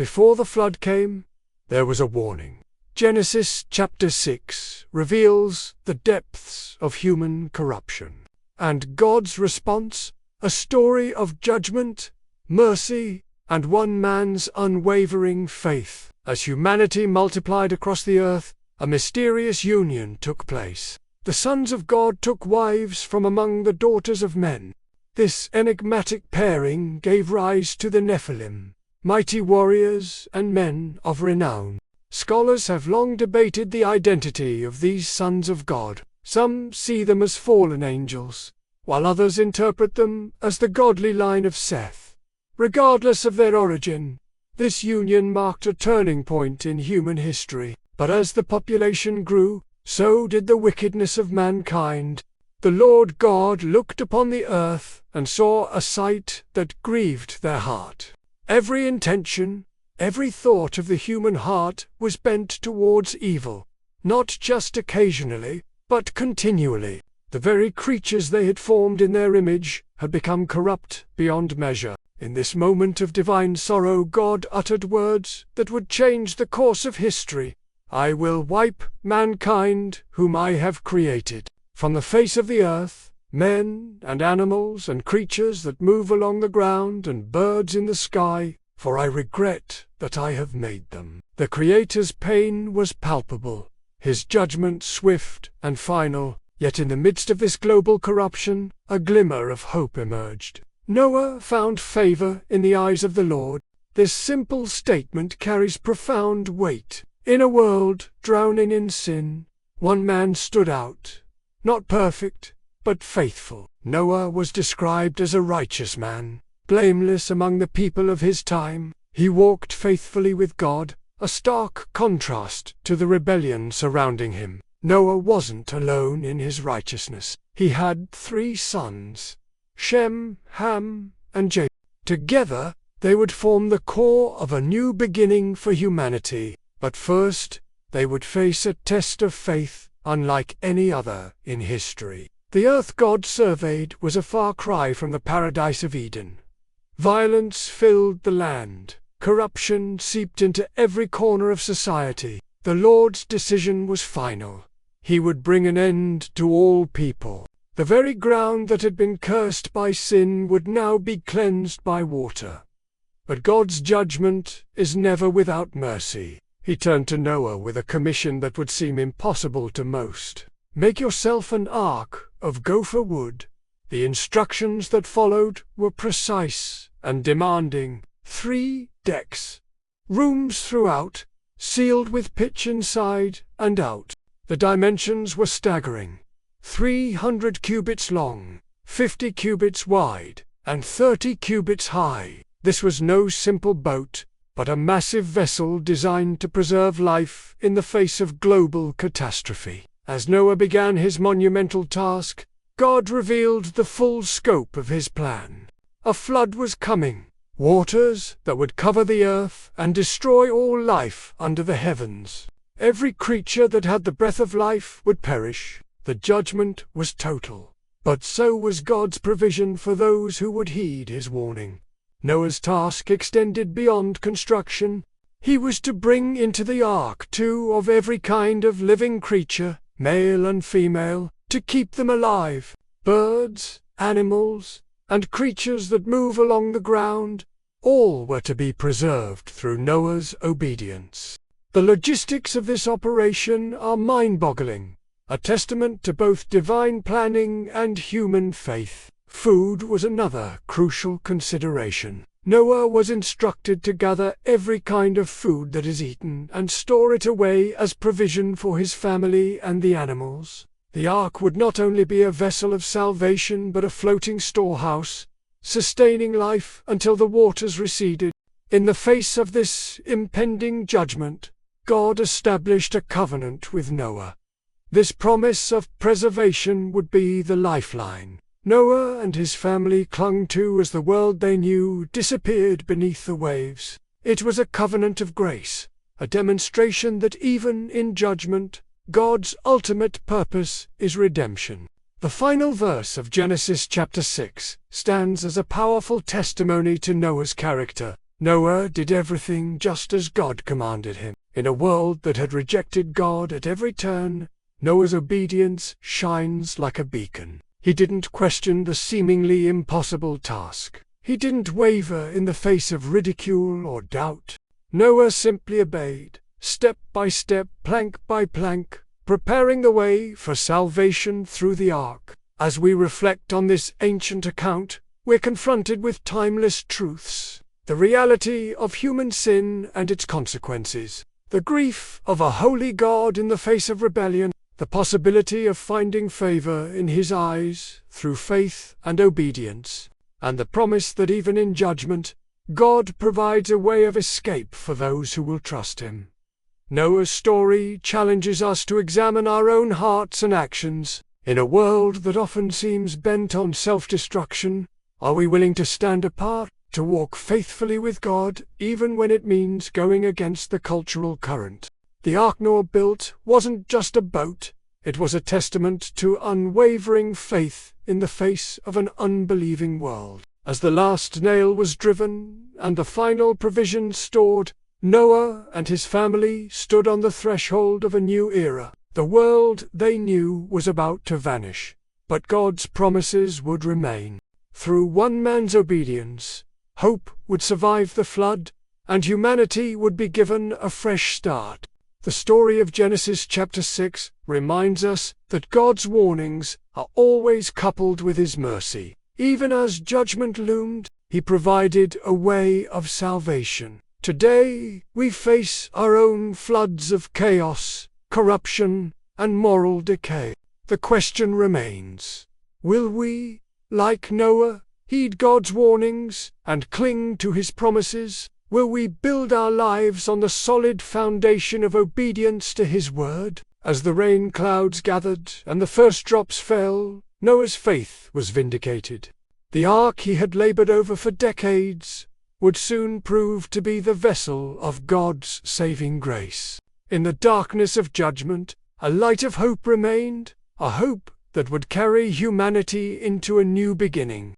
Before the flood came, there was a warning. Genesis chapter 6 reveals the depths of human corruption. And God's response, a story of judgment, mercy, and one man's unwavering faith. As humanity multiplied across the earth, a mysterious union took place. The sons of God took wives from among the daughters of men. This enigmatic pairing gave rise to the Nephilim, mighty warriors and men of renown. Scholars have long debated the identity of these sons of God. Some see them as fallen angels, while others interpret them as the godly line of Seth. Regardless of their origin, this union marked a turning point in human history. But as the population grew, so did the wickedness of mankind. The Lord God looked upon the earth and saw a sight that grieved their heart. Every intention, every thought of the human heart was bent towards evil, not just occasionally, but continually. The very creatures they had formed in their image had become corrupt beyond measure. In this moment of divine sorrow, God uttered words that would change the course of history. I will wipe mankind whom I have created from the face of the earth, men and animals and creatures that move along the ground and birds in the sky, for I regret that I have made them. The Creator's pain was palpable, his judgment swift and final, yet in the midst of this global corruption, a glimmer of hope emerged. Noah found favor in the eyes of the Lord. This simple statement carries profound weight. In a world drowning in sin, one man stood out, not perfect, but faithful. Noah was described as a righteous man, blameless among the people of his time. He walked faithfully with God, a stark contrast to the rebellion surrounding him. Noah wasn't alone in his righteousness. He had 3 sons, Shem, Ham, and Japheth. Together, they would form the core of a new beginning for humanity. But first, they would face a test of faith unlike any other in history. The earth God surveyed was a far cry from the paradise of Eden. Violence filled the land. Corruption seeped into every corner of society. The Lord's decision was final. He would bring an end to all people. The very ground that had been cursed by sin would now be cleansed by water. But God's judgment is never without mercy. He turned to Noah with a commission that would seem impossible to most. Make yourself an ark of gopher wood. The instructions that followed were precise and demanding. 3 decks, rooms throughout, sealed with pitch inside and out. The dimensions were staggering. 300 cubits long, 50 cubits wide, and 30 cubits high. This was no simple boat, but a massive vessel designed to preserve life in the face of global catastrophe. As Noah began his monumental task, God revealed the full scope of his plan. A flood was coming, waters that would cover the earth and destroy all life under the heavens. Every creature that had the breath of life would perish. The judgment was total. But so was God's provision for those who would heed his warning. Noah's task extended beyond construction. He was to bring into the ark 2 of every kind of living creature, male and female, to keep them alive. Birds, animals, and creatures that move along the ground, all were to be preserved through Noah's obedience. The logistics of this operation are mind-boggling, a testament to both divine planning and human faith. Food was another crucial consideration. Noah was instructed to gather every kind of food that is eaten and store it away as provision for his family and the animals. The ark would not only be a vessel of salvation but a floating storehouse, sustaining life until the waters receded. In the face of this impending judgment, God established a covenant with Noah. This promise of preservation would be the lifeline Noah and his family clung to as the world they knew disappeared beneath the waves. It was a covenant of grace, a demonstration that even in judgment, God's ultimate purpose is redemption. The final verse of Genesis chapter 6 stands as a powerful testimony to Noah's character. Noah did everything just as God commanded him. In a world that had rejected God at every turn, Noah's obedience shines like a beacon. He didn't question the seemingly impossible task. He didn't waver in the face of ridicule or doubt. Noah simply obeyed, step by step, plank by plank, preparing the way for salvation through the ark. As we reflect on this ancient account, we're confronted with timeless truths: the reality of human sin and its consequences, the grief of a holy God in the face of rebellion, the possibility of finding favor in His eyes through faith and obedience, and the promise that even in judgment, God provides a way of escape for those who will trust Him. Noah's story challenges us to examine our own hearts and actions. In a world that often seems bent on self-destruction, are we willing to stand apart, to walk faithfully with God, even when it means going against the cultural current? The ark Noah built wasn't just a boat, it was a testament to unwavering faith in the face of an unbelieving world. As the last nail was driven and the final provision stored, Noah and his family stood on the threshold of a new era. The world they knew was about to vanish, but God's promises would remain. Through one man's obedience, hope would survive the flood, and humanity would be given a fresh start. The story of Genesis chapter 6 reminds us that God's warnings are always coupled with His mercy. Even as judgment loomed, He provided a way of salvation. Today, we face our own floods of chaos, corruption, and moral decay. The question remains: will we, like Noah, heed God's warnings and cling to His promises? Will we build our lives on the solid foundation of obedience to His word? As the rain clouds gathered and the first drops fell, Noah's faith was vindicated. The ark he had labored over for decades would soon prove to be the vessel of God's saving grace. In the darkness of judgment, a light of hope remained, a hope that would carry humanity into a new beginning.